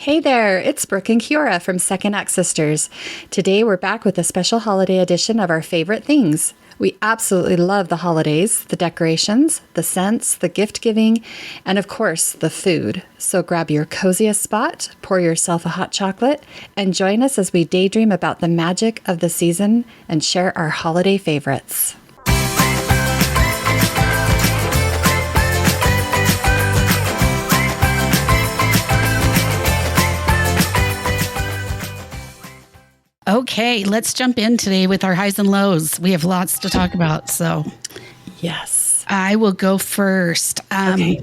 Hey there, it's Brook and Kiora from Second Act Sisters. Today we're back with a special holiday edition of our favorite things. We absolutely love the holidays, the decorations, the scents, the gift giving, and of course, the food. So grab your coziest spot, pour yourself a hot chocolate, and join us as we daydream about the magic of the season and share our holiday favorites. Okay, let's jump in today with our highs and lows. We have lots to talk about, so Yes. I will go first. Okay.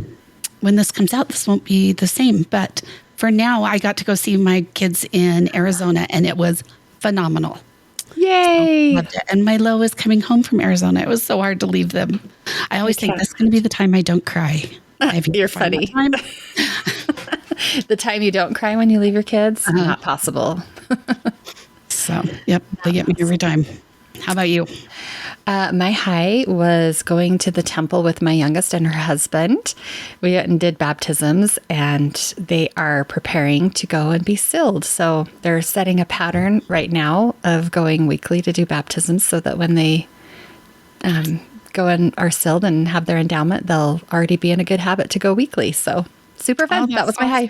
When this comes out, this won't be the same, but for now, I got to go see my kids in Arizona, and it was phenomenal. Yay! Loved it. And my low is coming home from Arizona. It was so hard to leave them. I always think this is going to be the time I don't cry. You're funny. The time you don't cry when you leave your kids? Not possible. So, yep, they get me every time. How about you? My high was going to the temple with my youngest and her husband. We went and did baptisms, and they are preparing to go and be sealed. So they're setting a pattern right now of going weekly to do baptisms so that when they go and are sealed and have their endowment, they'll already be in a good habit to go weekly. So super fun. That was my high.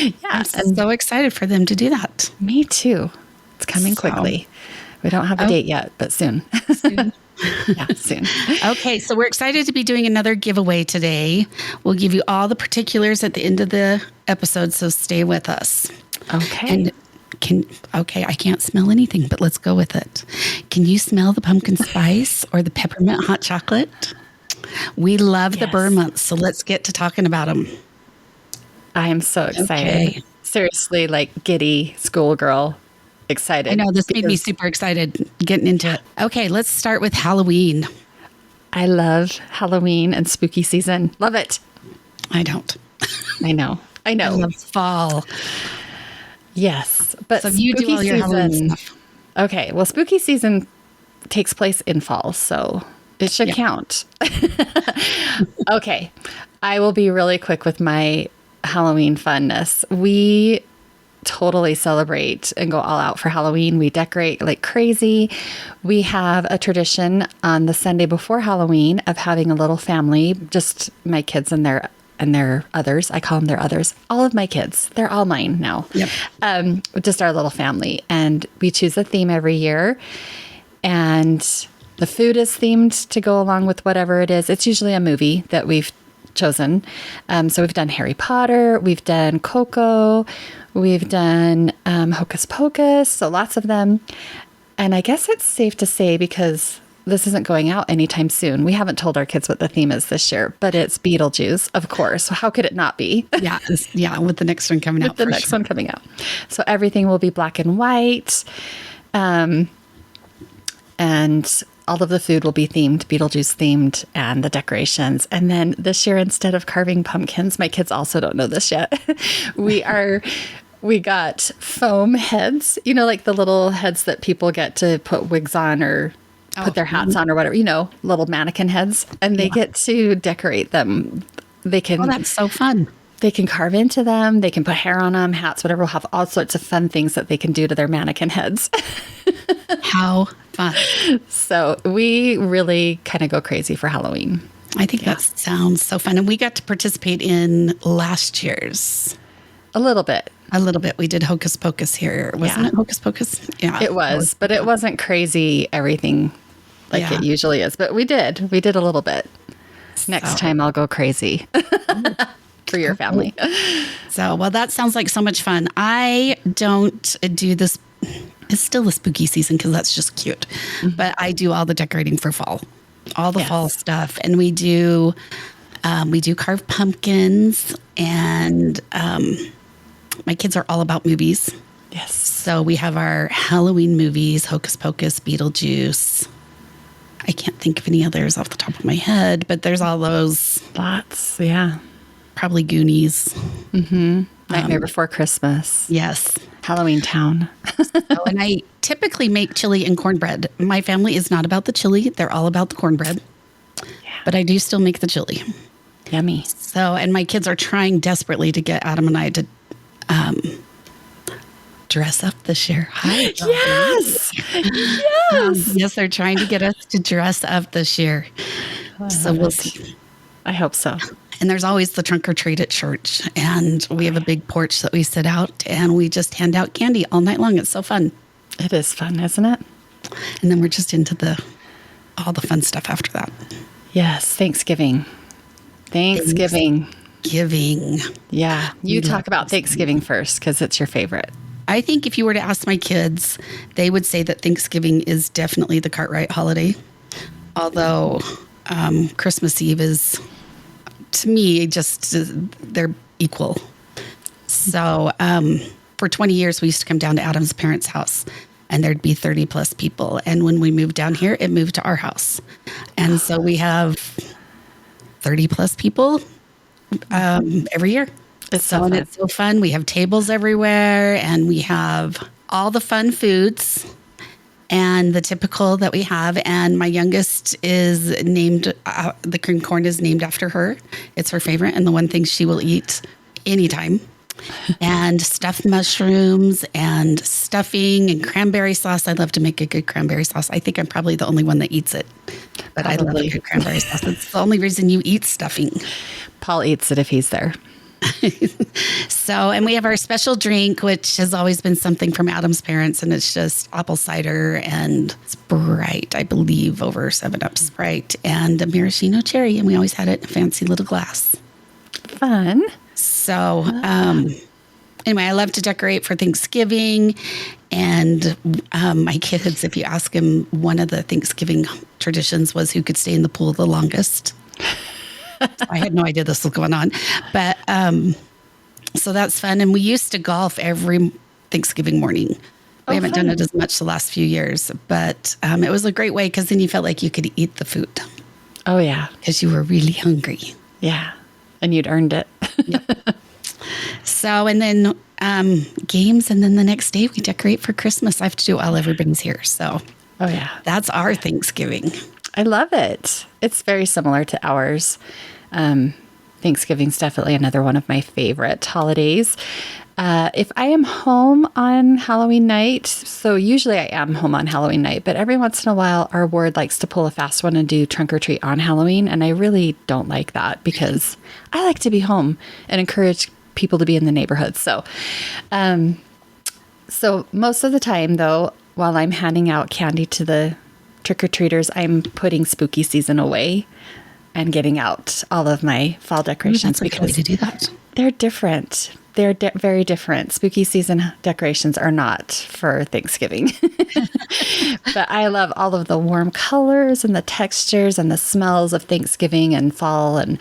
Yeah, I'm so excited for them to do that. Me too. It's coming quickly. We don't have a date yet, but soon. Yeah, soon. Okay, so we're excited to be doing another giveaway today. We'll give you all the particulars at the end of the episode, so stay with us. Okay. And I can't smell anything, but let's go with it. Can you smell the pumpkin spice or the peppermint hot chocolate? We love the Burr months, so let's get to talking about them. I am so excited. Okay. Seriously, like giddy schoolgirl. Excited. I know, this made me super excited getting into it. Okay, let's start with Halloween. I love Halloween and spooky season. Love it. I don't. I know. I love fall. Yes. But so you do all your Halloween stuff. Okay. Well, spooky season takes place in fall, so it should count. Okay. I will be really quick with my Halloween funness. We totally celebrate and go all out for Halloween. We decorate like crazy. We have a tradition on the Sunday before Halloween of having a little family, just my kids and their others. I call them their others. All of my kids. They're all mine now. Yep. Just our little family. And we choose a theme every year. And the food is themed to go along with whatever it is. It's usually a movie that we've chosen. So we've done Harry Potter. We've done Coco. We've done Hocus Pocus, so lots of them. And I guess it's safe to say, because this isn't going out anytime soon, we haven't told our kids what the theme is this year, but it's Beetlejuice, of course. So how could it not be? Yeah, with the next one coming out. One coming out. So everything will be black and white. And all of the food will be themed, Beetlejuice themed, and the decorations. And then this year, instead of carving pumpkins, my kids also don't know this yet, we got foam heads, like the little heads that people get to put wigs on or put their hats on or whatever, little mannequin heads. And they get to decorate them. They can. Oh, that's so fun. They can carve into them. They can put hair on them, hats, whatever. We'll have all sorts of fun things that they can do to their mannequin heads. How fun. So we really kind of go crazy for Halloween. I think that sounds so fun. And we got to participate in last year's. A little bit. We did Hocus Pocus here. Wasn't it Hocus Pocus? Yeah. It was, but it wasn't crazy everything like it usually is. But we did a little bit. Next time I'll go crazy. For your family. So, well, that sounds like so much fun. I don't do this. It's still the spooky season because that's just cute. Mm-hmm. But I do all the decorating for fall, all the fall stuff. And we do carve pumpkins, and my kids are all about movies. Yes. So we have our Halloween movies, Hocus Pocus, Beetlejuice. I can't think of any others off the top of my head, but there's all those. Lots, yeah. Probably Goonies. Mm-hmm. Nightmare Before Christmas. Yes. Halloween Town. And I typically make chili and cornbread. My family is not about the chili. They're all about the cornbread. Yeah. But I do still make the chili. Yummy. So, and my kids are trying desperately to get Adam and I to dress up this year. Hi, Yes. Yes. yes, they're trying to get us to dress up this year. So we'll see. I hope so. And there's always the trunk or treat at church. And we have a big porch that we sit out and we just hand out candy all night long. It's so fun. It is fun, isn't it? And then we're just into all the fun stuff after that. Yes. Thanksgiving. Giving. Yeah. You talk about Thanksgiving first because it's your favorite. I think if you were to ask my kids, they would say that Thanksgiving is definitely the Cartwright holiday. Although Christmas Eve is, to me, just they're equal. So for 20 years, we used to come down to Adam's parents' house and there'd be 30 plus people. And when we moved down here, it moved to our house. And so we have 30 plus people every year. It's so fun. It's so fun. We have tables everywhere and we have all the fun foods and the typical that we have. And my youngest is named, the cream corn is named after her. It's her favorite and the one thing she will eat anytime. And stuffed mushrooms and stuffing and cranberry sauce. I love to make a good cranberry sauce. I think I'm probably the only one that eats it, but I love a good cranberry sauce. It's the only reason you eat stuffing. Paul eats it if he's there. So, and we have our special drink, which has always been something from Adam's parents, and it's just apple cider and Sprite, I believe, over 7-Up Sprite, and a maraschino cherry, and we always had it in a fancy little glass. Fun. So, anyway, I love to decorate for Thanksgiving, and my kids, if you ask them, one of the Thanksgiving traditions was who could stay in the pool the longest. I had no idea this was going on, but so that's fun. And we used to golf every Thanksgiving morning. We haven't done it as much the last few years, but it was a great way because then you felt like you could eat the food. Oh, yeah. Because you were really hungry. Yeah. And you'd earned it. Yep. So, and then games. And then the next day we decorate for Christmas. I have to do it while everybody's here. So, oh, yeah. That's our Thanksgiving. I love it. It's very similar to ours. Thanksgiving's definitely another one of my favorite holidays. If I am home on Halloween night, so usually I am home on Halloween night, but every once in a while our ward likes to pull a fast one and do trunk or treat on Halloween. And I really don't like that because I like to be home and encourage people to be in the neighborhood. So most of the time though, while I'm handing out candy to the trick-or-treaters, I'm putting spooky season away and getting out all of my fall decorations because way to do that. They're different. They're very different. Spooky season decorations are not for Thanksgiving. But I love all of the warm colors and the textures and the smells of Thanksgiving and fall. And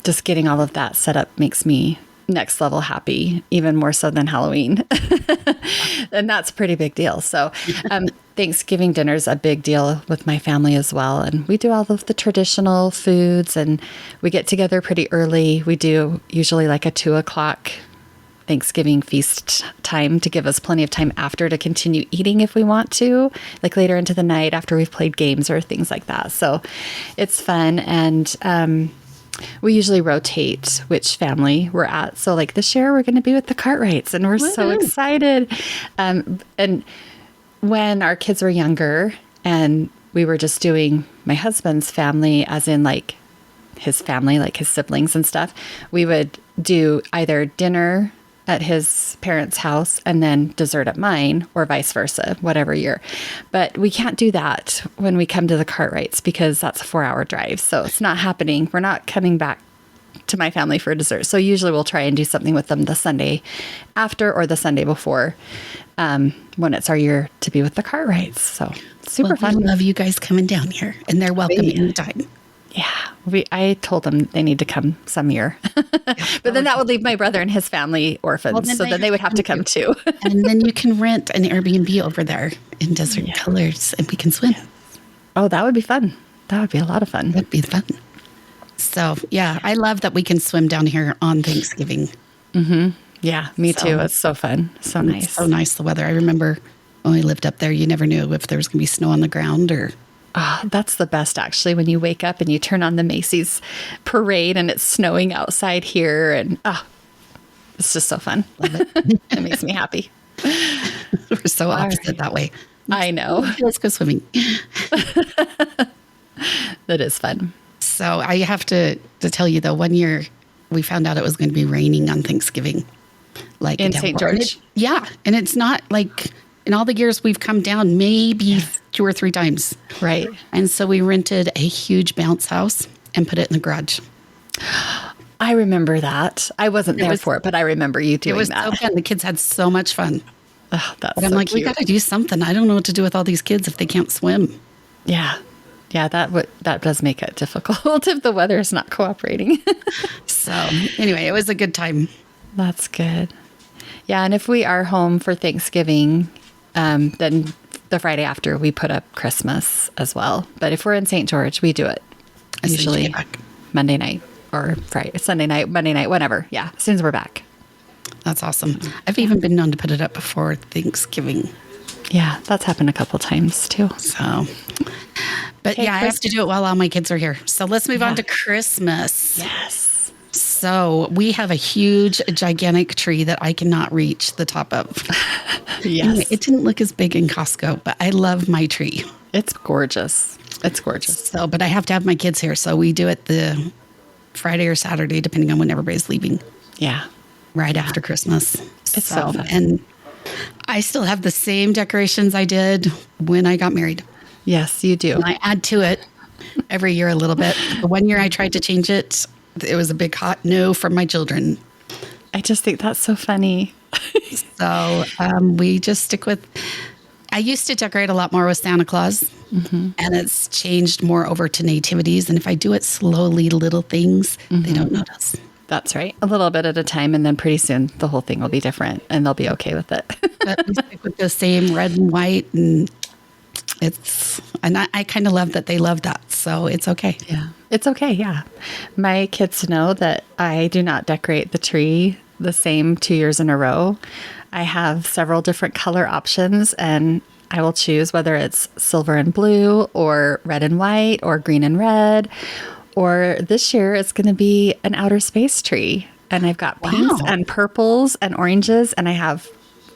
just getting all of that set up makes me next level happy, even more so than Halloween. And that's a pretty big deal. So Thanksgiving dinner is a big deal with my family as well. And we do all of the traditional foods and we get together pretty early. We do usually like a 2:00 Thanksgiving feast time to give us plenty of time after to continue eating if we want to, like later into the night after we've played games or things like that. So it's fun. And we usually rotate which family we're at. So like this year we're going to be with the Cartwrights and we're so excited. And when our kids were younger and we were just doing my husband's family, as in like his family, like his siblings and stuff, we would do either dinner at his parents' house and then dessert at mine or vice versa, whatever year. But we can't do that when we come to the Cartwrights because that's a 4-hour drive. So it's not happening. We're not coming back to my family for dessert. So usually we'll try and do something with them the Sunday after or the Sunday before when it's our year to be with the Cartwrights. So super fun. I love you guys coming down here and they're welcome anytime. Yeah, I told them they need to come some year. But then that would leave my brother and his family orphans. So then they would have to come too. And then you can rent an Airbnb over there in Desert Colors and we can swim. Oh, that would be fun. That would be a lot of fun. That'd be fun. So, yeah, I love that we can swim down here on Thanksgiving. Mm-hmm. Yeah, me too. It's so fun. So nice. It's so nice, the weather. I remember when we lived up there, you never knew if there was going to be snow on the ground or... Oh, that's the best, actually, when you wake up and you turn on the Macy's parade and it's snowing outside here. And It's just so fun. Love it. It makes me happy. We're so opposite that way. I know. Let's go swimming. That is fun. So I have to tell you though, one year we found out it was going to be raining on Thanksgiving. Like In St. George? Yeah. And it's not like in all the years we've come down maybe 2 or 3 times. Right. And so we rented a huge bounce house and put it in the garage. I remember that. I wasn't there for it, but I remember you doing It was that. so fun. The kids had so much fun. Oh, that's But I'm so like, we cute. got to do something. I don't know what to do with all these kids if they can't swim. Yeah. Yeah, that does make it difficult if the weather is not cooperating. So anyway, it was a good time. That's good. Yeah, and if we are home for Thanksgiving, then the Friday after we put up Christmas as well. But if we're in St. George, we do it As soon as you usually get back. Monday night or Friday, Sunday night, Monday night, whenever. Yeah, as soon as we're back. That's awesome. I've even been known to put it up before Thanksgiving. Yeah, that's happened a couple times too. So, but Okay, yeah, I have to do it while all my kids are here. So let's move on to Christmas. Yes. So we have a huge, gigantic tree that I cannot reach the top of. Yes. Anyway, it didn't look as big in Costco, but I love my tree. It's gorgeous. It's gorgeous. So, but I have to have my kids here. So we do it the Friday or Saturday, depending on when everybody's leaving, Yeah. right after Christmas. It's so fun. And I still have the same decorations I did when I got married. Yes, you do. And I add to it every year a little bit. The one year I tried to change it, it was a big hot no from my children. I just think that's so funny. So we just stick with. I used to decorate a lot more with Santa Claus, and it's changed more over to nativities. And if I do it slowly, little things, they don't notice. That's right. A little bit at a time, and then pretty soon the whole thing will be different, and they'll be okay with it. But we stick with the same red and white, and I kind of love that they love that, so it's okay. Yeah. It's okay. Yeah. My kids know that I do not decorate the tree the same 2 years in a row. I have several different color options, and I will choose whether it's silver and blue or red and white or green and red. Or this year it's going to be an outer space tree. And I've got pinks and purples and oranges, and I have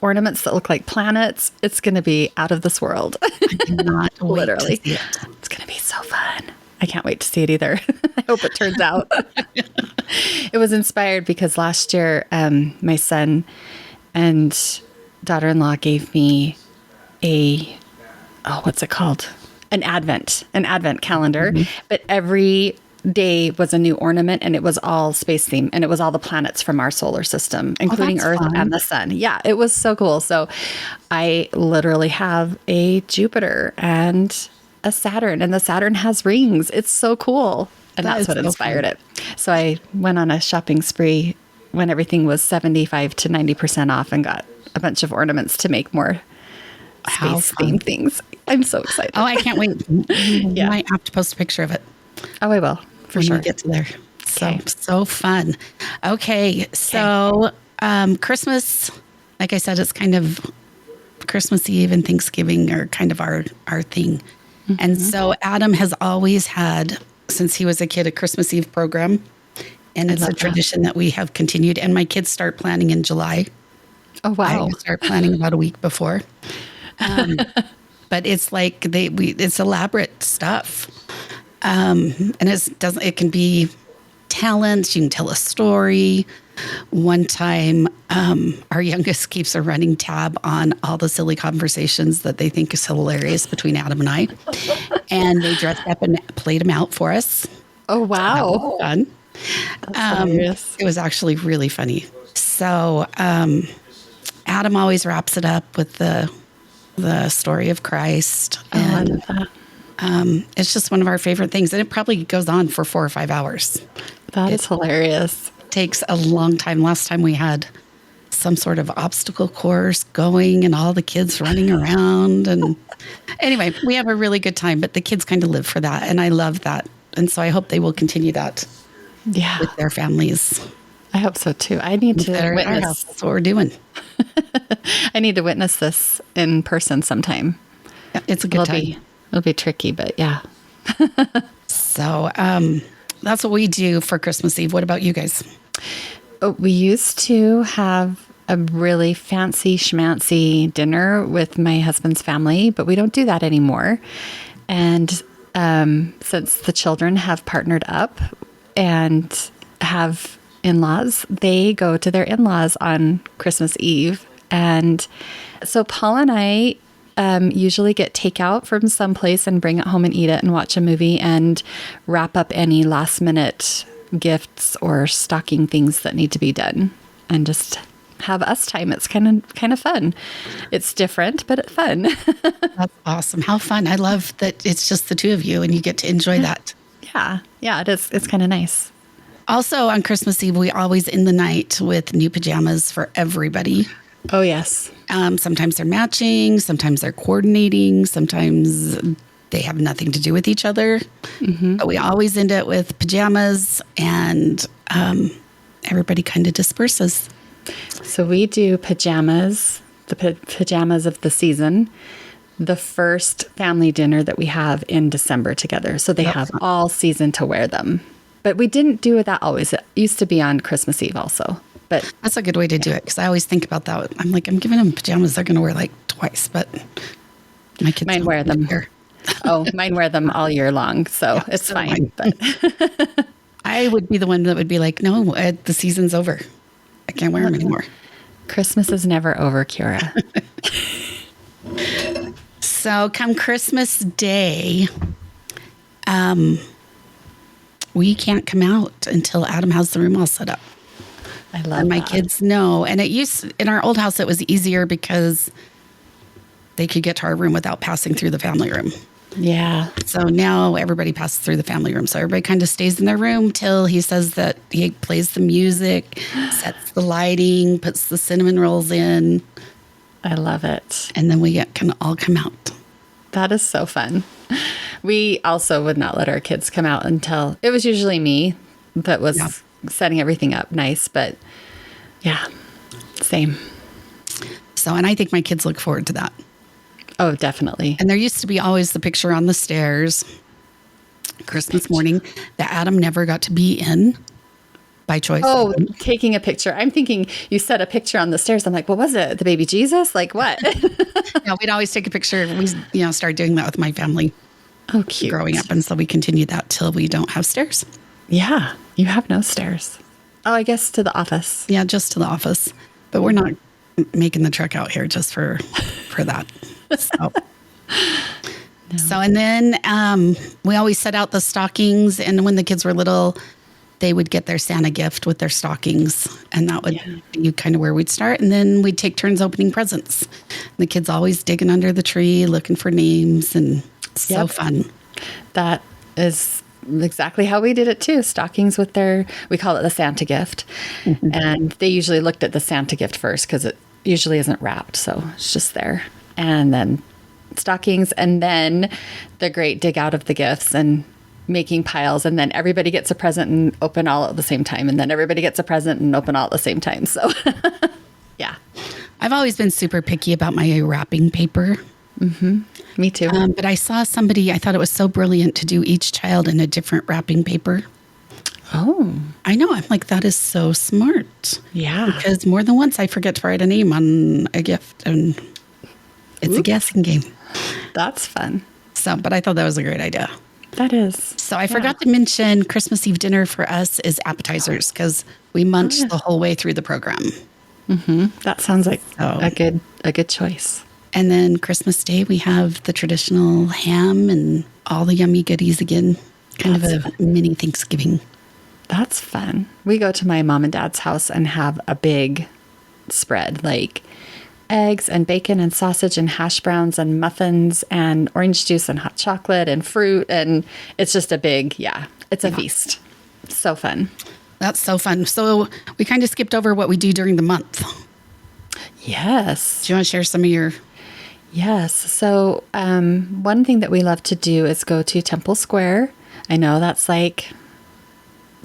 ornaments that look like planets. It's going to be out of this world. I cannot wait Literally. to see it. It's going to be so fun. I can't wait to see it either. I hope it turns out. It was inspired because last year, my son and daughter-in-law gave me what's it called? An advent calendar. But every day was a new ornament, and it was all space themed, and it was all the planets from our solar system, including that's Earth fun. and the sun. Yeah, it was so cool. So I literally have a Jupiter and a Saturn, and the Saturn has rings. It's so cool. And That that's is what so inspired fun. it. So I went on a shopping spree when everything was 75 to 90% off and got a bunch of ornaments to make more How space fun. themed things. I'm so excited. Oh, I can't wait. You might have to post a picture of it Oh, I will, for when sure. we get to there. Okay. So fun. Okay, so Christmas, like I said, it's kind of Christmas Eve and Thanksgiving are kind of our thing. And so Adam has always had, since he was a kid, a Christmas Eve program. And it's a love that. tradition that we have continued. And my kids start planning in July. Oh, wow. I start planning about a week before. But it's like it's elaborate stuff. And it can be talents. You can tell a story. One time, our youngest keeps a running tab on all the silly conversations that they think is hilarious between Adam and I. And they dressed up and played them out for us. Oh, wow. That was fun. That's hilarious. It was actually really funny. So Adam always wraps it up with the story of Christ. Oh, I And love that. it's just one of our favorite things. And it probably goes on for 4 or 5 hours. That is hilarious. Takes a long time. Last time we had some sort of obstacle course going and all the kids running around. And anyway, we have a really good time, but the kids kind of live for that. And I love that. And so I hope they will continue that Yeah, with their families. I hope so too. I need to That are at our house. witness. That's what we're doing. I need to witness this in person sometime. It's a good time. It'll be tricky, but yeah. So that's what we do for Christmas Eve. What about you guys? We used to have a really fancy schmancy dinner with my husband's family, but we don't do that anymore. And since the children have partnered up and have in-laws, they go to their in-laws on Christmas Eve. And so Paul and I usually get takeout from someplace and bring it home and eat it and watch a movie and wrap up any last minute gifts or stocking things that need to be done and just have us time. It's kind of fun. It's different, but it's fun. That's awesome. How fun. I love that it's just the two of you and you get to enjoy that. Yeah. Yeah, it is. It's kind of nice. Also on Christmas Eve, we always end the night with new pajamas for everybody. Oh, yes. Sometimes they're matching, sometimes they're coordinating, sometimes they have nothing to do with each other. Mm-hmm. But we always end it with pajamas, and everybody kind of disperses. So we do pajamas, the pajamas of the season, the first family dinner that we have in December together. So they have all season to wear them. But we didn't do that always. It used to be on Christmas Eve also. But that's a good way to do it, because I always think about that. I'm like, I'm giving them pajamas they're going to wear like twice, but my kids mine wear them. Oh, mine wear them all year long, so yeah, it's fine. But I would be the one that would be like, no, the season's over. I can't wear them anymore. Christmas is never over, Kiora. So come Christmas Day, we can't come out until Adam has the room all set up. I love and my kids know. And in our old house, it was easier because they could get to our room without passing through the family room. Yeah. So now everybody passes through the family room. So everybody kind of stays in their room till he says that he plays the music, sets the lighting, puts the cinnamon rolls in. I love it. And then we can all come out. That is so fun. We also would not let our kids come out until it was usually me that was setting everything up nice. But yeah, same. So, and I think my kids look forward to that. Oh, definitely. And there used to be always the picture on the stairs Christmas morning that Adam never got to be in by choice. Oh, taking a picture. I'm thinking you set a picture on the stairs. I'm like, what was it? The baby Jesus? Like what? Yeah, we'd always take a picture. We, started doing that with my family. Oh, cute. Growing up. And so we continue that till we don't have stairs. Yeah. You have no stairs. Oh, I guess to the office. Yeah, just to the office. But we're not making the trek out here just for that. So. No. So, and then we always set out the stockings. And when the kids were little, they would get their Santa gift with their stockings. And that would be kind of where we'd start. And then we'd take turns opening presents. And the kids always digging under the tree, looking for names. And so fun. That is exactly how we did it too. Stockings with we call it the Santa gift. Mm-hmm. And they usually looked at the Santa gift first because it usually isn't wrapped. So it's just there. And then stockings, and then the great dig out of the gifts and making piles. And then everybody gets a present and open all at the same time. And then everybody gets a present and open all at the same time. So yeah. I've always been super picky about my wrapping paper. Mm-hmm. Me too. But I saw somebody, I thought it was so brilliant to do each child in a different wrapping paper. Oh. I know. I'm like, that is so smart. Yeah. Because more than once I forget to write a name on a gift, and it's a guessing game. That's fun. So, but I thought that was a great idea. That is. So I forgot to mention Christmas Eve dinner for us is appetizers because we munch the whole way through the program. Mm-hmm. That sounds like a good choice. And then Christmas Day, we have the traditional ham and all the yummy goodies again. Kind of a mini Thanksgiving. That's fun. We go to my mom and dad's house and have a big spread, like eggs and bacon and sausage and hash browns and muffins and orange juice and hot chocolate and fruit. And it's just a big, it's a feast. So fun. That's so fun. So we kind of skipped over what we do during the month. Yes. Do you want to share some of your... Yes. So one thing that we love to do is go to Temple Square. I know that's like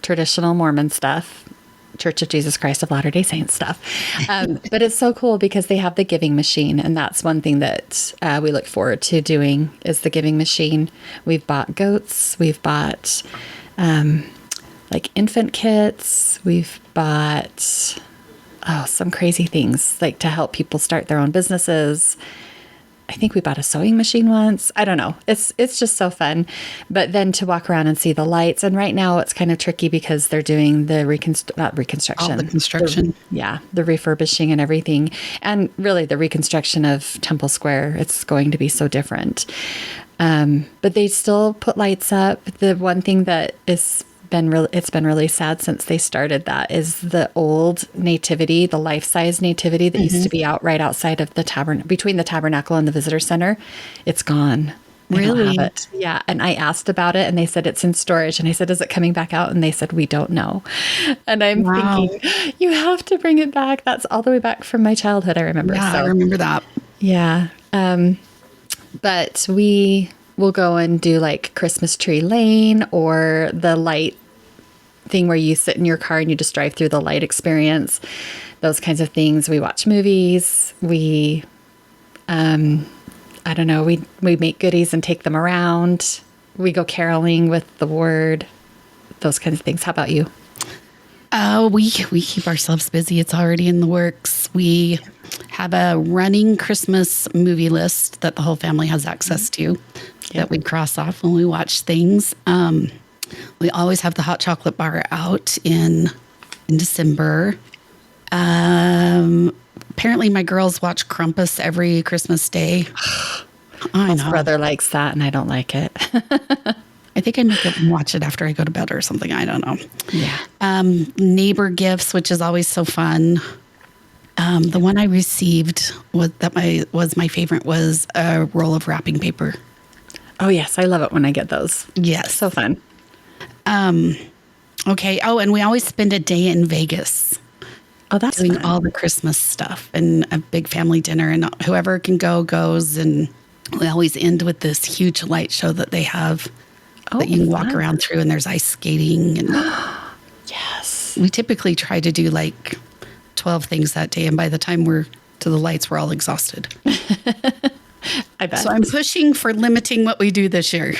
traditional Mormon stuff, Church of Jesus Christ of Latter-day Saints stuff. But it's so cool because they have the giving machine. And that's one thing that we look forward to doing is the giving machine. We've bought goats. We've bought like infant kits. We've bought, some crazy things like to help people start their own businesses. I think we bought a sewing machine once. I don't know. It's just so fun. But then to walk around and see the lights. And right now it's kind of tricky because they're doing the reconstruction. All the construction. The refurbishing and everything. And really the reconstruction of Temple Square. It's going to be so different. But they still put lights up. The one thing that it's been really sad since they started that is the old nativity, the life-size nativity that used to be out right outside of the between the tabernacle and the visitor center. It's gone. They Really? don't have it. Yeah. And I asked about it and they said it's in storage. And I said, is it coming back out? And they said, we don't know. And I'm thinking, you have to bring it back. That's all the way back from my childhood, I remember. Yeah, So, I remember that. yeah. But we will go and do like Christmas Tree Lane or the light thing where you sit in your car and you just drive through the light experience, those kinds of things. We watch movies. We, I don't know, we make goodies and take them around. We go caroling with the ward, those kinds of things. How about you? We keep ourselves busy. It's already in the works. We have a running Christmas movie list that the whole family has access to that we cross off when we watch things. We always have the hot chocolate bar out in December. Apparently my girls watch Krampus every Christmas Day. My brother likes that and I don't like it. I think I make them watch it after I go to bed or something. I don't know. Yeah. Neighbor gifts, which is always so fun. The one I received was my favorite was a roll of wrapping paper. Oh, yes. I love it when I get those. Yes. So fun. Okay. Oh, and we always spend a day in Vegas. Oh, that's doing fun. all the Christmas stuff and a big family dinner, and whoever can go goes. And we always end with this huge light show that they have that you can walk around through, and there's ice skating. And yes, we typically try to do like 12 things that day, and by the time we're to the lights, we're all exhausted. I bet. So I'm pushing for limiting what we do this year.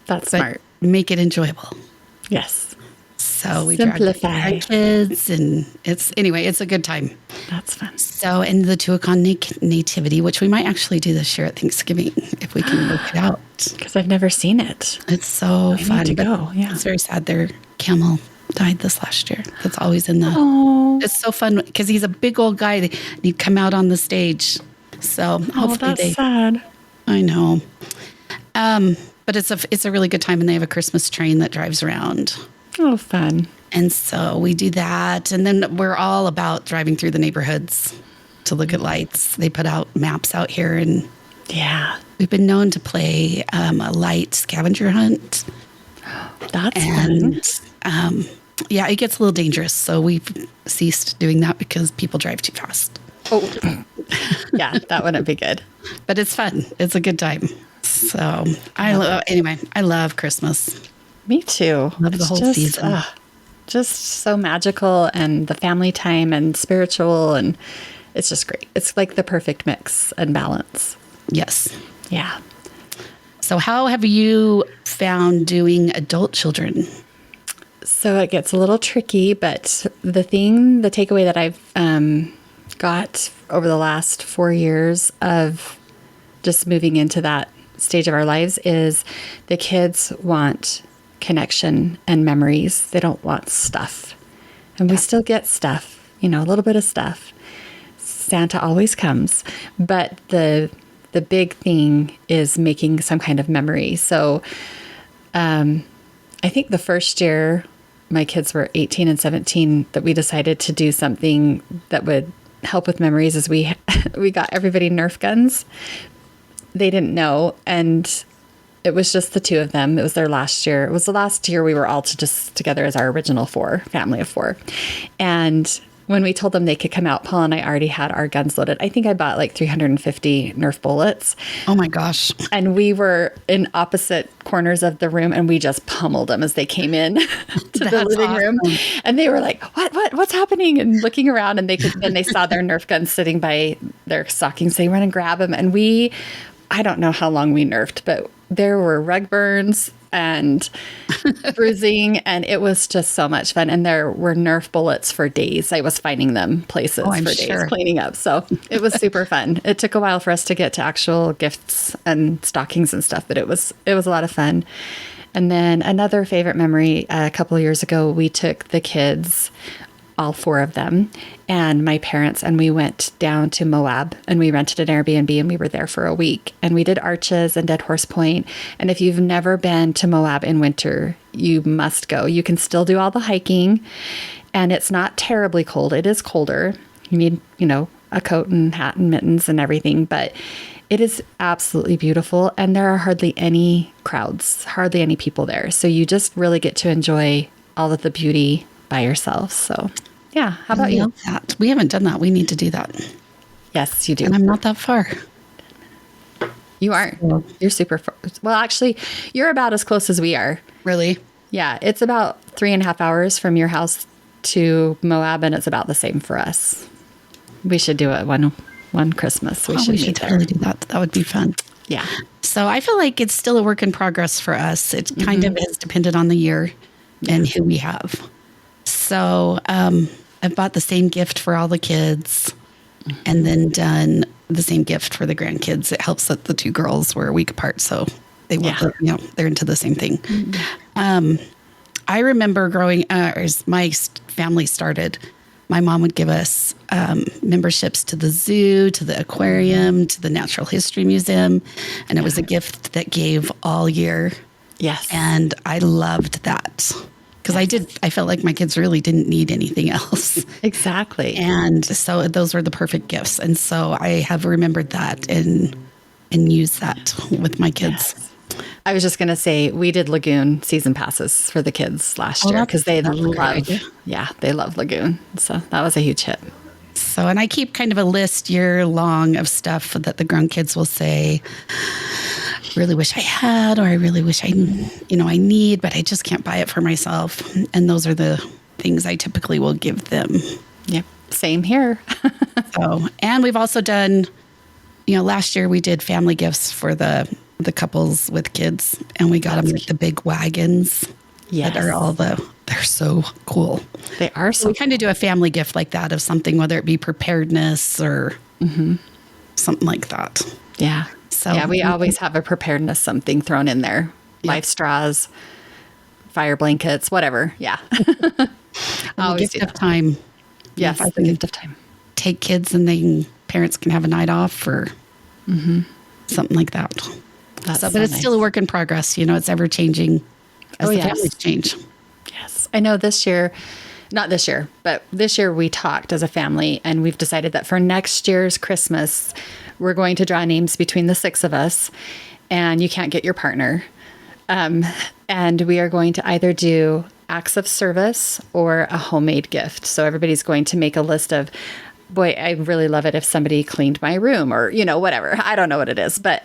That's smart. Make it enjoyable. Yes. So we Simplify. drag our kids, and it's a good time. That's fun. So, and the Tuacahn Nativity, which we might actually do this year at Thanksgiving if we can work it out. Because I've never seen it. It's so fun. Need to go. Yeah. It's very sad. Their camel died this last year. That's always in the. Oh. It's so fun because he's a big old guy. And he'd come out on the stage. So hopefully that's sad. I know. But it's a really good time, and they have a Christmas train that drives around. Oh, fun. And so we do that. And then we're all about driving through the neighborhoods to look at lights. They put out maps out here, and yeah, we've been known to play a light scavenger hunt. That's fun. Yeah, it gets a little dangerous. So we've ceased doing that because people drive too fast. Oh, yeah, that wouldn't be good. But it's fun. It's a good time. So I love Christmas. Me too. Love the whole season. Just so magical, and the family time and spiritual, and it's just great. It's like the perfect mix and balance. Yes. Yeah. So how have you found doing adult children? So it gets a little tricky, but the takeaway that I've got over the last 4 years of just moving into that stage of our lives is the kids want connection and memories. They don't want stuff. And we still get stuff, a little bit of stuff. Santa always comes. But the big thing is making some kind of memory. So I think the first year my kids were 18 and 17 that we decided to do something that would help with memories is we got everybody Nerf guns. They didn't know, and it was just the two of them. It was their last year. It was the last year we were all together as our original family of four. And when we told them they could come out, Paul and I already had our guns loaded. I think I bought like 350 Nerf bullets. Oh my gosh. And we were in opposite corners of the room, and we just pummeled them as they came in to the living room. And they were like, what's happening? And looking around, and they saw their Nerf guns sitting by their stockings. They ran and grabbed them. And I don't know how long we nerfed, but there were rug burns. and bruising, and it was just so much fun. And there were Nerf bullets for days. I was finding them places for days, cleaning up. So it was super fun. It took a while for us to get to actual gifts and stockings and stuff, but it was a lot of fun. And then another favorite memory, a couple of years ago, we took the kids, all 4 of them, and my parents, and we went down to Moab, and we rented an Airbnb, and we were there for a week, and we did Arches and Dead Horse Point. And if you've never been to Moab in winter, you must go. You can still do all the hiking, and it's not terribly cold. It is colder. You need, a coat and hat and mittens and everything, but it is absolutely beautiful, and there are hardly any crowds, hardly any people there. So you just really get to enjoy all of the beauty by yourself. So, yeah. How about you? That. We haven't done that. We need to do that. Yes, you do. And I'm not that far. You aren't. So. You're super far. Well, actually, you're about as close as we are. Really? Yeah. It's about 3.5 hours from your house to Moab, and it's about the same for us. We should do it one Christmas. We should totally do that. That would be fun. Yeah. So I feel like it's still a work in progress for us. It kind of is dependent on the year and who we have. So I've bought the same gift for all the kids and then done the same gift for the grandkids. It helps that the 2 girls were a week apart, so they want they're into the same thing. I remember growing as my family started, my mom would give us memberships to the zoo, to the aquarium, to the Natural History Museum. And it was a gift that gave all year. Yes. And I loved that because I felt like my kids really didn't need anything else. Exactly. And so those were the perfect gifts. And so I have remembered that and used that with my kids. Yes. I was just going to say, we did Lagoon season passes for the kids last year because they love Lagoon. So that was a huge hit. So, and I keep kind of a list year long of stuff that the grown kids will say, really wish I had, or I really wish I need, but I just can't buy it for myself. And those are the things I typically will give them. Yep. Same here. And we've also done, last year we did family gifts for the couples with kids, and we got them like the big wagons. Yes. That are they're so cool. They are so we kind of do a family gift like that of something, whether it be preparedness or something like that. Yeah. So we always have a preparedness something thrown in there. Yep. Life straws, fire blankets, whatever. Yeah. Always gift of time. Yes, the gift of time. Take kids and parents can have a night off or something like that. But it's still a work in progress. It's ever changing as the families change. Yes. I know not this year, but this year we talked as a family, and we've decided that for next year's Christmas, we're going to draw names between the 6 of us, and you can't get your partner. And we are going to either do acts of service or a homemade gift. So everybody's going to make a list of, boy, I really love it if somebody cleaned my room or, whatever. I don't know what it is, but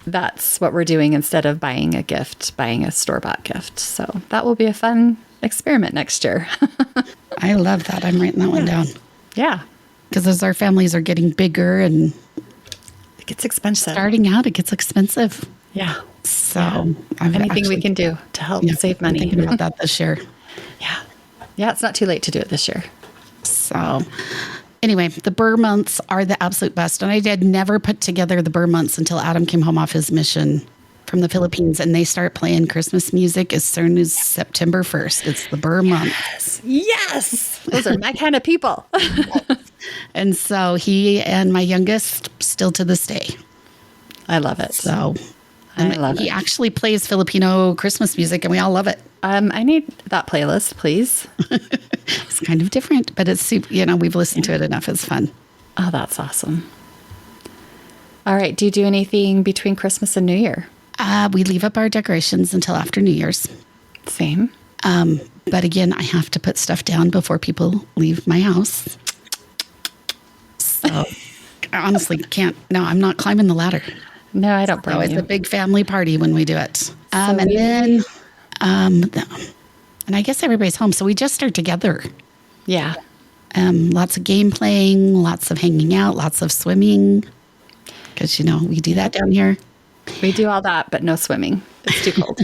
that's what we're doing instead of buying a store-bought gift. So that will be a fun experiment next year. I love that. I'm writing that one down. Yeah. Because as our families are getting bigger and it gets expensive. Starting out, it gets expensive. Yeah. So anything we can do to help save money. I'm thinking about that this year. Yeah. Yeah, it's not too late to do it this year. So anyway, the Burr months are the absolute best. And I did never put together the Burr months until Adam came home off his mission from the Philippines, and they start playing Christmas music as soon as September 1st. It's the Burr month. Yes. Those are my kind of people. And so he and my youngest still to this day. I love it. So he actually plays Filipino Christmas music, and we all love it. I need that playlist, please. It's kind of different, but it's super, we've listened to it enough. It's fun. Oh, that's awesome. All right. Do you do anything between Christmas and New Year? We leave up our decorations until after New Year's. Same. But again, I have to put stuff down before people leave my house. So I honestly can't. No, I'm not climbing the ladder. No, I don't blame you. It's a big family party when we do it. And I guess everybody's home. So we just start together. Yeah. Lots of game playing, lots of hanging out, lots of swimming. Because, we do that down here. We do all that, but no swimming. It's too cold.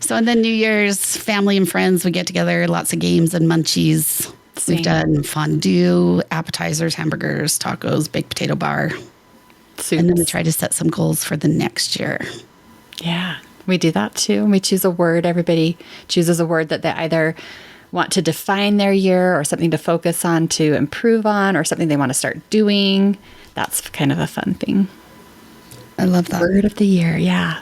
So, and then New Year's, family and friends, we get together, lots of games and munchies. Same. We've done fondue, appetizers, hamburgers, tacos, baked potato bar. Soups. And then we try to set some goals for the next year. Yeah, we do that too. We choose a word. Everybody chooses a word that they either want to define their year or something to focus on, to improve on, or something they want to start doing. That's kind of a fun thing. I love that. Word of the year, yeah.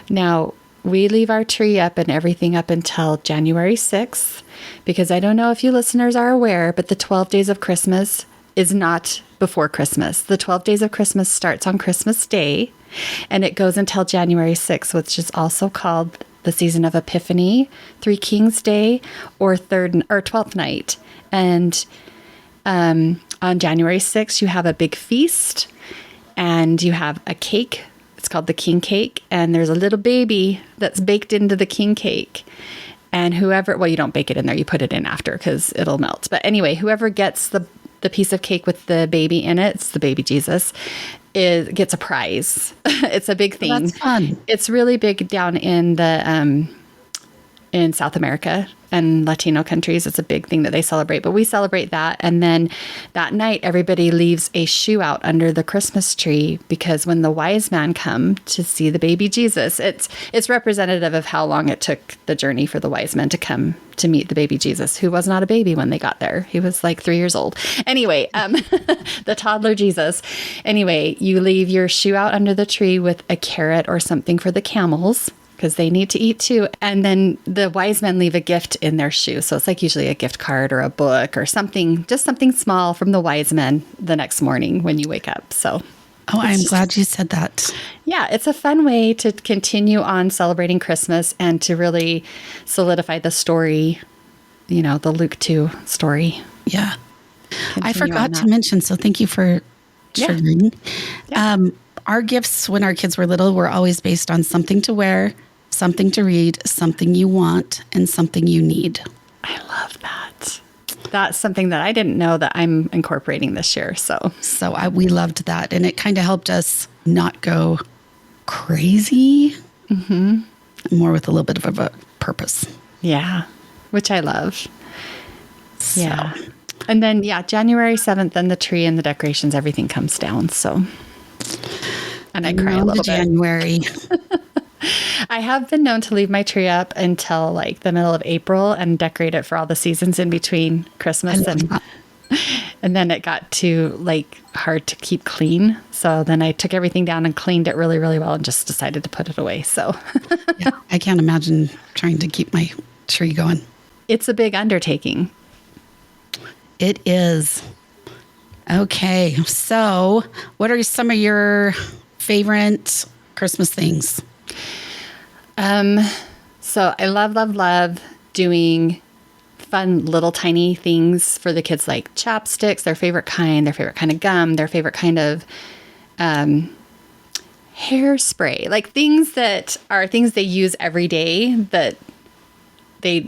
Now, we leave our tree up and everything up until January 6th, because I don't know if you listeners are aware, but the 12 days of Christmas is not before Christmas. The 12 days of Christmas starts on Christmas Day, and it goes until January 6th, which is also called the season of Epiphany, Three Kings Day, or 12th night. And on January 6th, you have a big feast, and you have a cake. It's called the king cake, and there's a little baby that's baked into the king cake. And whoever, well, you don't bake it in there, you put it in after because it'll melt. But anyway, whoever gets the piece of cake with the baby in it, it's the baby Jesus, gets a prize. It's a big thing. That's fun. It's really big down in the in South America and Latino countries. It's a big thing that they celebrate, but we celebrate that. And then that night, everybody leaves a shoe out under the Christmas tree, because when the wise men come to see the baby Jesus, it's representative of how long it took the journey for the wise men to come to meet the baby Jesus, who was not a baby when they got there. He was like 3 years old. Anyway, the toddler Jesus. Anyway, you leave your shoe out under the tree with a carrot or something for the camels, because they need to eat too. And then the wise men leave a gift in their shoe. So it's like usually a gift card or a book or something, just something small from the wise men the next morning when you wake up. So, I'm glad you said that. Yeah, it's a fun way to continue on celebrating Christmas and to really solidify the story, the Luke 2 story. Yeah. I Continue forgot to mention, so thank you for sharing. Yeah. Our gifts when our kids were little were always based on something to wear, something to read, something you want, and something you need. I love that. That's something that I didn't know that I'm incorporating this year. So we loved that. And it kind of helped us not go crazy, more with a little bit of a purpose. Yeah, which I love. So. Yeah. And then, January 7th, then the tree and the decorations, everything comes down. So, and I cry a little bit. January. I have been known to leave my tree up until like the middle of April and decorate it for all the seasons in between Christmas and then it got too hard to keep clean. So then I took everything down and cleaned it really, really well and just decided to put it away. So yeah, I can't imagine trying to keep my tree going. It's a big undertaking. It is. Okay. So what are some of your favorite Christmas things? So I love doing fun little tiny things for the kids, like chopsticks, their favorite kind of gum, their favorite kind of hairspray, like things that are things they use every day that they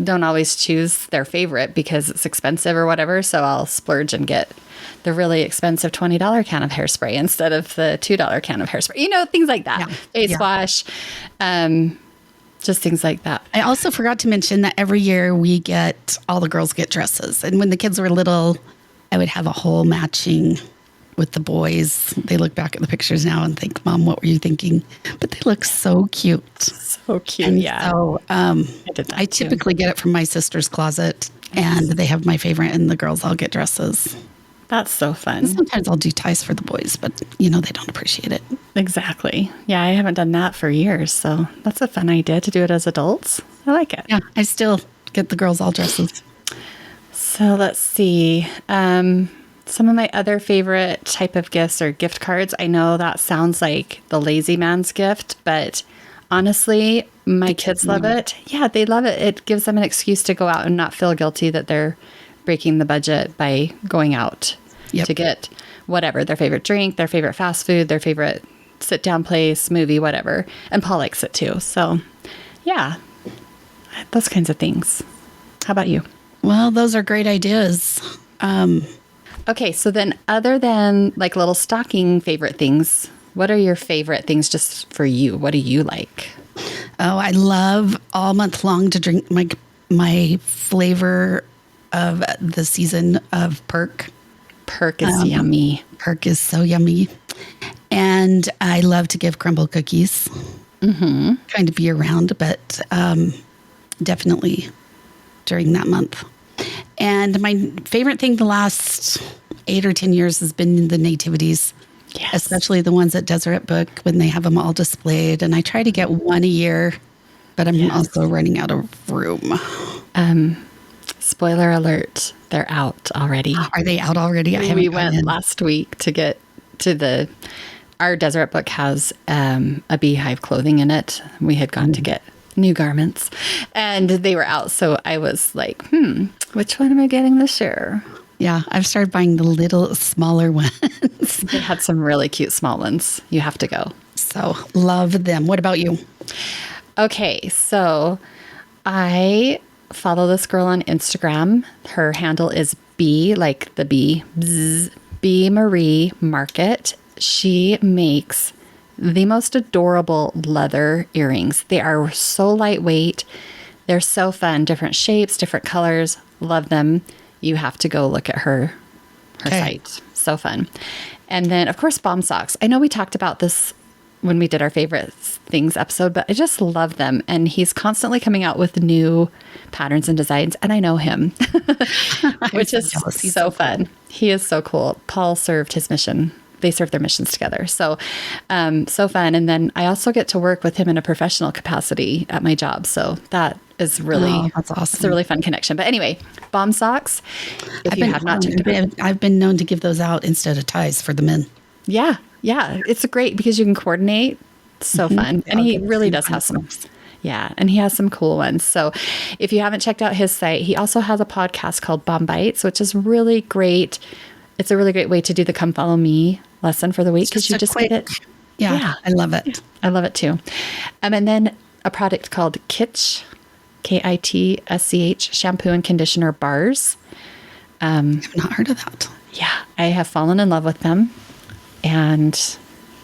don't always choose their favorite because it's expensive or whatever. So I'll splurge and get the really expensive $20 can of hairspray instead of the $2 can of hairspray, things like that. Yeah. Face wash, just things like that. I also forgot to mention that every year all the girls get dresses. And when the kids were little, I would have a whole matching with the boys. They look back at the pictures now and think, Mom, what were you thinking? But they look so cute. So cute. And yeah. So I typically get it from my sister's closet, and they have my favorite, and the girls all get dresses. That's so fun. And sometimes I'll do ties for the boys, but they don't appreciate it. Exactly. Yeah, I haven't done that for years. So that's a fun idea to do it as adults. I like it. Yeah, I still get the girls all dresses. So let's see. Some of my other favorite type of gifts are gift cards. I know that sounds like the lazy man's gift, but honestly, my kids love it. Yeah, they love it. It gives them an excuse to go out and not feel guilty that they're breaking the budget by going out to get whatever, their favorite drink, their favorite fast food, their favorite sit-down place, movie, whatever. And Paul likes it too. So, yeah, those kinds of things. How about you? Well, those are great ideas. Okay, so then other than little stocking favorite things, what are your favorite things just for you? What do you like? Oh, I love all month long to drink my flavor of the season of Perk. Perk is yummy. Perk is so yummy. And I love to give crumble cookies, kind of year round, but definitely during that month. And my favorite thing the last 8 or 10 years has been the nativities, especially the ones at Deseret Book when they have them all displayed. And I try to get one a year, but I'm also running out of room. Spoiler alert, they're out already. Are they out already? We went last week to get to our Deseret Book has a beehive clothing in it. We had gone to get new garments and they were out. So I was like, which one am I getting this year? Yeah, I've started buying the little smaller ones. They had some really cute small ones. You have to go. So love them. What about you? Okay, so I follow this girl on Instagram. Her handle is B, like the bee, B Marie Market. She makes the most adorable leather earrings. They are so lightweight. They're so fun. Different shapes, different colors. Love them. You have to go look at her site. So fun. And then, of course, Bomb Socks. I know we talked about this when we did our favorite things episode, but I just love them. And he's constantly coming out with new patterns and designs. And I know him, which is so fun. He is so cool. Paul served his mission. They serve their missions together. So, so fun. And then I also get to work with him in a professional capacity at my job. So that is really, that's awesome. It's a really fun connection. But anyway, Bomb Socks. If you have not checked them out. I've been known to give those out instead of ties for the men. Yeah. Yeah. It's great because you can coordinate. So fun. And he really does have some. Yeah. And he has some cool ones. So if you haven't checked out his site, he also has a podcast called Bomb Bites, which is really great. It's a really great way to do the Come Follow Me lesson for the week because you just get it. Yeah, I love it. I love it too. And then a product called Kitsch, Kitsch shampoo and conditioner bars. I've not heard of that. Yeah, I have fallen in love with them. And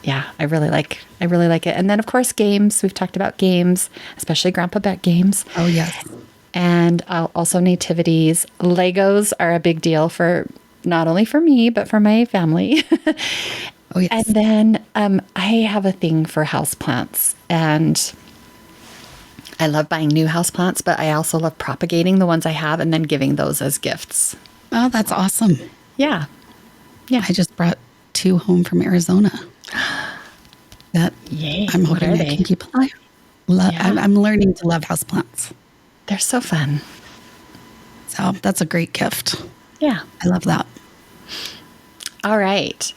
yeah, I really like it. And then of course games. We've talked about games, especially Grandpa Beck games. Oh yes. And also nativities. Legos are a big deal for not only for me, but for my family. Oh, yes. And then I have a thing for houseplants. And I love buying new houseplants, but I also love propagating the ones I have and then giving those as gifts. Oh, that's awesome. Yeah. Yeah. I just brought 2 home from Arizona. That Yay. I'm hoping I can keep alive. I'm learning to love houseplants. They're so fun. So that's a great gift. Yeah. I love that. All right.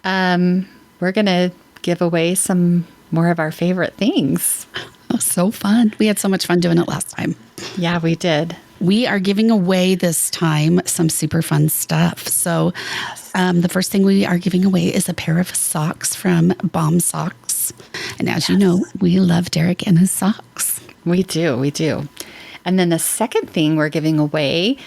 We're going to give away some more of our favorite things. Oh, so fun. We had so much fun doing it last time. Yeah, we did. We are giving away this time some super fun stuff. So the first thing we are giving away is a pair of socks from Bomb Socks. And as you know, we love Derek and his socks. We do. We do. And then the second thing we're giving away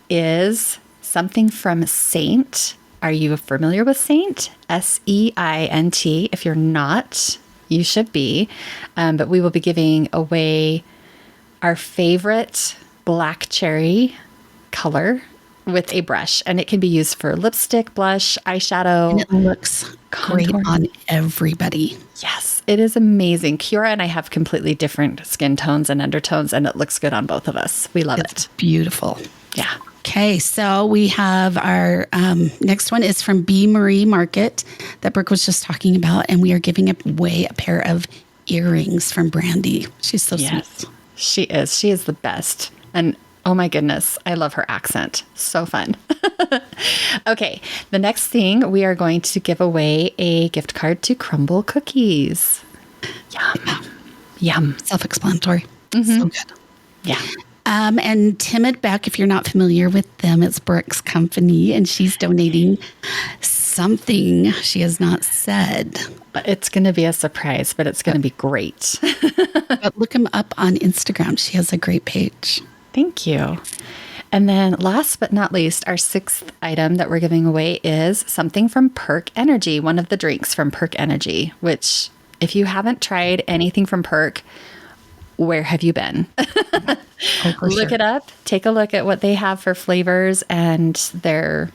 is something from Saint. Are you familiar with Saint? Seint. If you're not, you should be. But we will be giving away our favorite black cherry color with a brush. And it can be used for lipstick, blush, eyeshadow. And it looks great on everybody. Yes, it is amazing. Kiora and I have completely different skin tones and undertones, and it looks good on both of us. We love it. Beautiful. Yeah. Okay, so we have our next one is from B. Marie Market that Brooke was just talking about, and we are giving away a pair of earrings from Brandy. She's so sweet. She is. She is the best. And oh my goodness, I love her accent. So fun. Okay, the next thing we are going to give away a gift card to Crumble Cookies. Yum. Yum. Self-explanatory. So good. Yeah. And Timid Beck, if you're not familiar with them, it's Brooke's company, and she's donating something she has not said. It's going to be a surprise, but it's going to be great. But look them up on Instagram. She has a great page. Thank you. And then last but not least, our sixth item that we're giving away is something from Perk Energy, one of the drinks from Perk Energy, which if you haven't tried anything from Perk, where have you been? Look it up. Take a look at what they have for flavors and their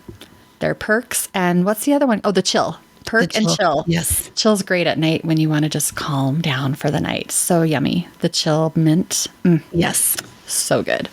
perks. And what's the other one? Oh, the chill. Perk and chill. Yes. Chill's great at night when you want to just calm down for the night. So yummy. The chill mint. Yes. So good.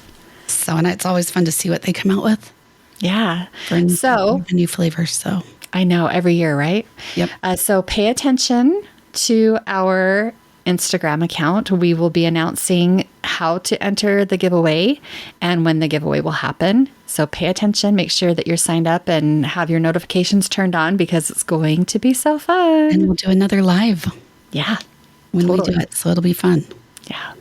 So, and it's always fun to see what they come out with. Yeah. For new flavors. So I know, every year, right? Yep. So pay attention to our Instagram account. We will be announcing how to enter the giveaway and when the giveaway will happen. So pay attention, make sure that you're signed up and have your notifications turned on because it's going to be so fun. And we'll do another live. Yeah. When we do it. So it'll be fun. Yeah.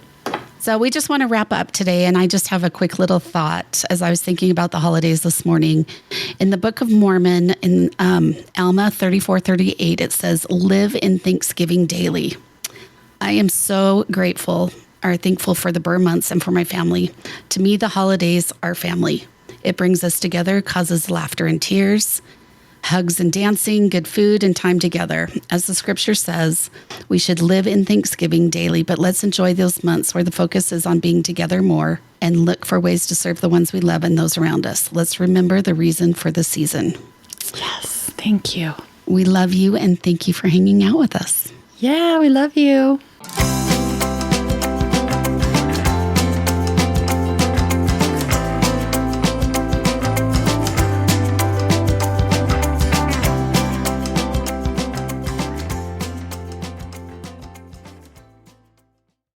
So we just want to wrap up today. And I just have a quick little thought as I was thinking about the holidays this morning. In the Book of Mormon, in Alma 34:38, it says, live in thanksgiving daily. I am so thankful for the Burr months and for my family. To me, the holidays are family. It brings us together, causes laughter and tears, hugs and dancing, good food, and time together. As the scripture says, we should live in thanksgiving daily, but let's enjoy those months where the focus is on being together more and look for ways to serve the ones we love and those around us. Let's remember the reason for the season. Yes. Thank you. We love you and thank you for hanging out with us. Yeah, we love you.